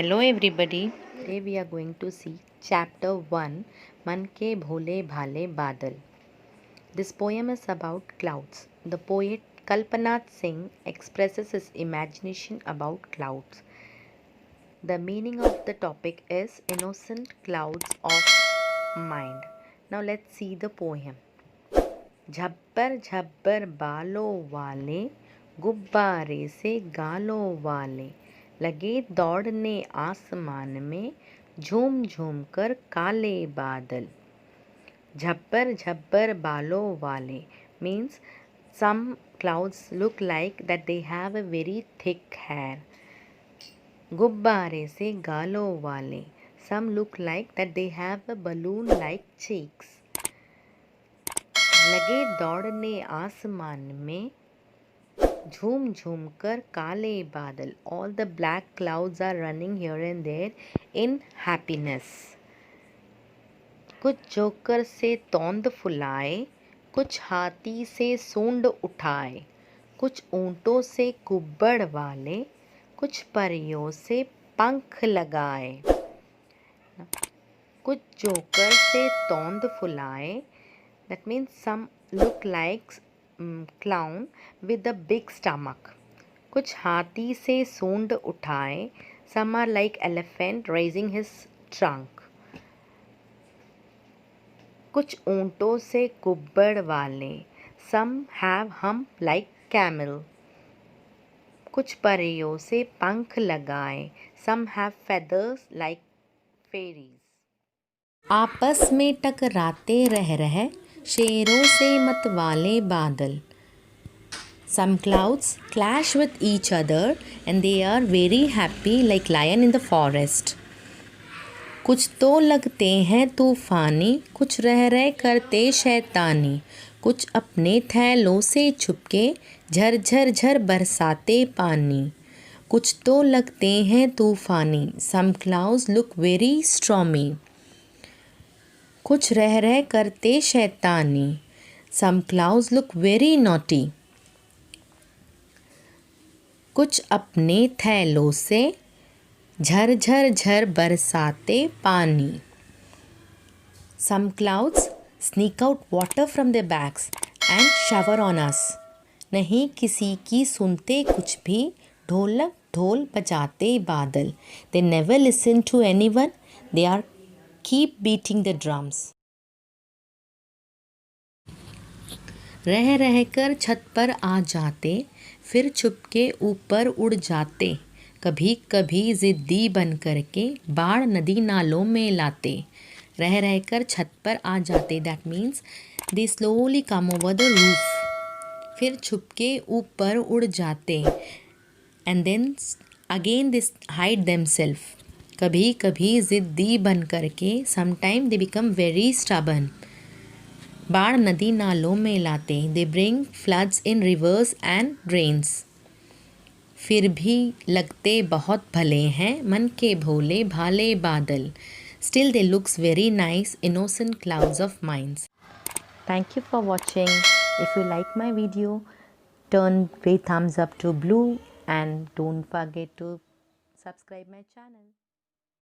Hello everybody. Today we are going to see chapter 1 Man ke bhole bhale badal. This poem is about clouds. The poet Kalpanath Singh expresses his imagination about clouds. The meaning of the topic is innocent clouds of mind. Now let's see the poem. Jhabbar Jhabbar बालों वाले गुब्बारे से गालों वाले लगे दौड़ने आसमान में झूम झूम कर काले बादल. झब्बर झब्बर बालों वाले means some clouds look like that they have a very thick hair. गुब्बारे से गालों वाले some look like that they have a balloon like cheeks. लगे दौड़ने आसमान में झूम झूम कर काले बादल. All the black clouds are running here and there in happiness. कुछ जोकर से तोंद फुलाए, कुछ हाथी से सूंड उठाए, कुछ ऊँटों से कुब्बड़ वाले, कुछ परियों से पंख लगाए. कुछ जोकर से तोंद फुलाए, that means some look like clown with a big stomach. कुछ हाथी से सूंड उठाए, some are like elephant raising his trunk. कुछ ऊँटों से कुब्बड़ वाले, some have hump like camel. कुछ परियों से पंख लगाए, some have feathers like fairies. आपस में टकराते रह शेरों से मतवाले बादल. Some clouds clash with each other and they are very happy like lion in the forest. कुछ तो लगते हैं तूफानी, कुछ रह करते शैतानी, कुछ अपने थैलों से छुपके झर झर झर बरसाते पानी. कुछ तो लगते हैं तूफानी. Some clouds look very stormy. कुछ रह करते शैतानी. Some clouds look very naughty. कुछ अपने थैलों से झर झर झर बरसाते पानी. Some clouds sneak out water from their bags and shower on us. नहीं किसी की सुनते कुछ भी, ढोलक ढोल बजाते बादल. They never listen to anyone. They are keep beating the drums. रह कर छत पर आ जाते, फिर छुपके ऊपर उड़ जाते. कभी कभी ज़िद्दी बन करके बाढ़ नदी नालों में लाते. रह कर छत पर आ जाते, that means they slowly come over the roof. फिर छुपके ऊपर उड़ जाते, and then again they hide themselves. कभी कभी ज़िद्दी बन करके sometime they become very stubborn. बाढ़ नदी नालों में लाते, they bring floods in rivers and drains. फिर भी लगते बहुत भले हैं मन के भोले भाले बादल. Still they looks very nice innocent clouds of minds. Thank you for watching. If you like my video, turn great thumbs up to blue and don't forget to subscribe my channel.